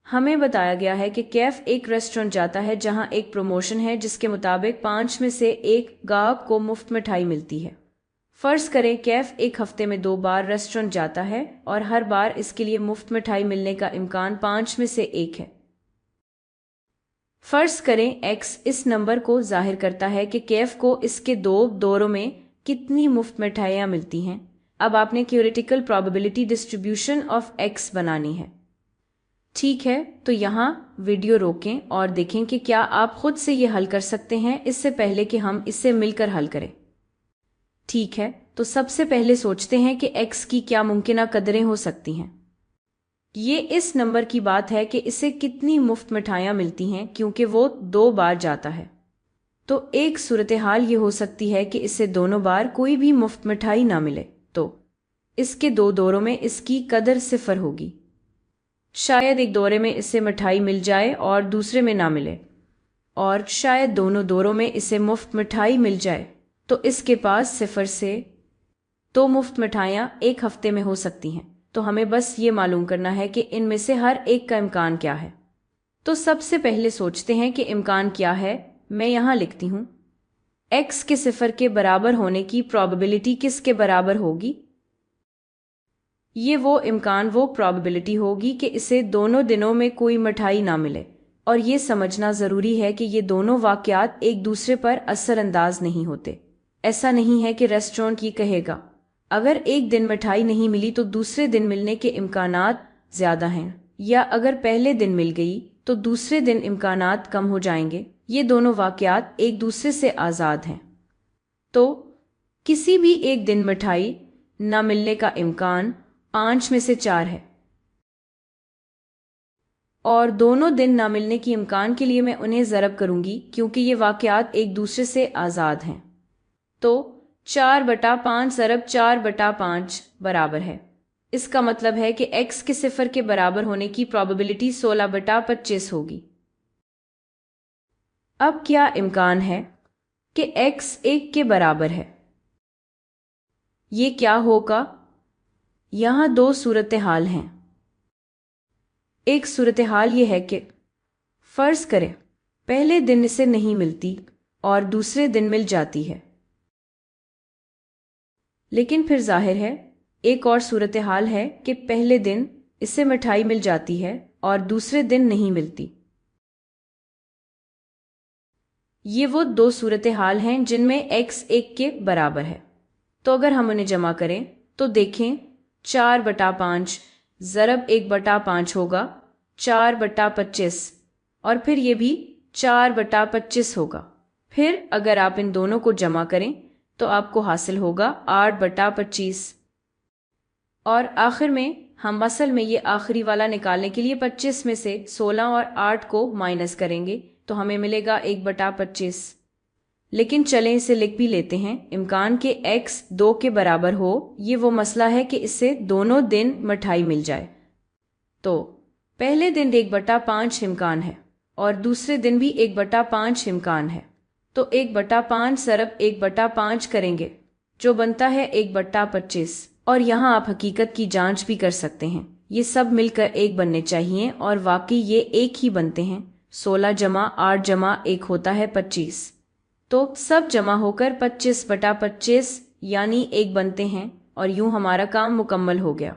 हमें बताया गया है कि कैफ एक रेस्टोरेंट जाता है जहां एक प्रमोशन है जिसके मुताबिक 5 में से एक गाहक को मुफ्त मिठाई मिलती है। फर्ज करें कैफ एक हफ्ते में 2 बार रेस्टोरेंट जाता है और हर बार इसके लिए मुफ्त मिठाई मिलने का इम्कान 5 में से 1 है। फर्ज करें x इस नंबर को जाहिर करता है कि कैफ को इसके 2 दौरों में कितनी मुफ्त मिठाइयाँ मिलती हैं। अब आपने theoretical probability distribution of x बनानी है। ठीक है, तो यहाँ वीडियो रोकें और देखें कि क्या आप खुद से ये हल कर सकते हैं इससे पहले कि हम इसे मिलकर हल करें। ठीक है, तो सबसे पहले सोचते हैं कि x की क्या मुमकिन कदरें हो सकती हैं। ये इस नंबर की बात है कि इसे कितनी मुफ्त मिठाइयाँ मिलती हैं क्योंकि वो 2 बार जाता है। तो एक सूरत हाल ये हो सकती है कि इसे दोनों बार कोई भी मुफ्त मिठाई ना मिले, तो इसके 2 दौरों में इसकी कदर 0 होगी। शायद एक दौरे में इसे मिठाई मिल जाए और दूसरे में ना मिले, और शायद दोनों दौरों में इसे मुफ्त मिठाई मिल जाए, तो इसके पास 0 से 2 मुफ्त मिठाइयाँ एक हफ्ते में हो सकती हैं। तो हमें बस ये मालूम करना है कि इनमें से हर एक का इम्कान क्या है। तो सबसे पहले सोचते हैं कि इम्कान क्या है। मैं यहाँ लिखती हूँ x के 0 के बराबर होने की प्रोबेबिलिटी किसके बराबर होगी। ये वो इम्कान, वो प्रोबेबिलिटी होगी कि इसे दोनों दिनों में कोई मिठाई ना मिले। और ये समझना ज़रूरी है कि ये दोनों वाक़यात एक दूसरे पर असरअंदाज नहीं होते। ऐसा नहीं है कि रेस्टोरेंट ये कहेगा अगर एक दिन मिठाई नहीं मिली तो दूसरे दिन मिलने के इम्कानात ज़्यादा हैं, या अगर पहले दिन मिल गई तो दूसरे दिन इम्कानात कम हो जाएंगे। ये दोनों वाक़यात एक दूसरे से आज़ाद हैं। तो किसी भी एक दिन मिठाई न मिलने का इम्कान 5 में से 4 है, और दोनों दिन न मिलने की इम्कान के लिए मैं उन्हें ज़रब करूंगी क्योंकि ये वाक़यात एक दूसरे से आज़ाद हैं। तो 4/5 ज़रब 4/5 बराबर है। इसका मतलब है कि x के 0 के बराबर होने की प्रोबेबिलिटी 16/25 होगी। अब क्या इम्कान है कि x 1 के बराबर है। ये क्या होगा? यहाँ 2 सूरत हाल हैं। एक सूरत हाल ये है कि फर्ज करें पहले दिन इसे नहीं मिलती और दूसरे दिन मिल जाती है। लेकिन फिर जाहिर है एक और सूरत हाल है कि पहले दिन इसे मिठाई मिल जाती है और दूसरे दिन नहीं मिलती। ये वो 2 सूरत हाल हैं जिनमें x 1 के बराबर है। तो अगर हम उन्हें जमा करें तो देखें 4/5 ज़रब 1/5 होगा 4/25, और फिर ये भी 4/25 होगा। फिर अगर आप इन दोनों को जमा करें तो आपको हासिल होगा 8/25। और आखिर में हम असल में ये आखिरी वाला निकालने के लिए 25 में से 16 और 8 को माइनस करेंगे तो हमें मिलेगा 1/25। लेकिन चलें इसे लिख भी लेते हैं। इम्कान के x 2 के बराबर हो, ये वो मसला है कि इससे दोनों दिन मिठाई मिल जाए। तो पहले दिन 1/5 इम्कान है और दूसरे दिन भी 1/5 इम्कान है। तो 1/5 ज़रब 1/5 करेंगे जो बनता है 1/25। और यहाँ आप हकीकत की जांच भी कर सकते हैं, ये सब मिलकर 1 बनने चाहिए और वाकई ये 1 ही बनते हैं। 16 जमा 8 जमा 1 होता है 25। तो सब जमा होकर 25/25 यानी 1 बनते हैं और यूं हमारा काम मुकम्मल हो गया।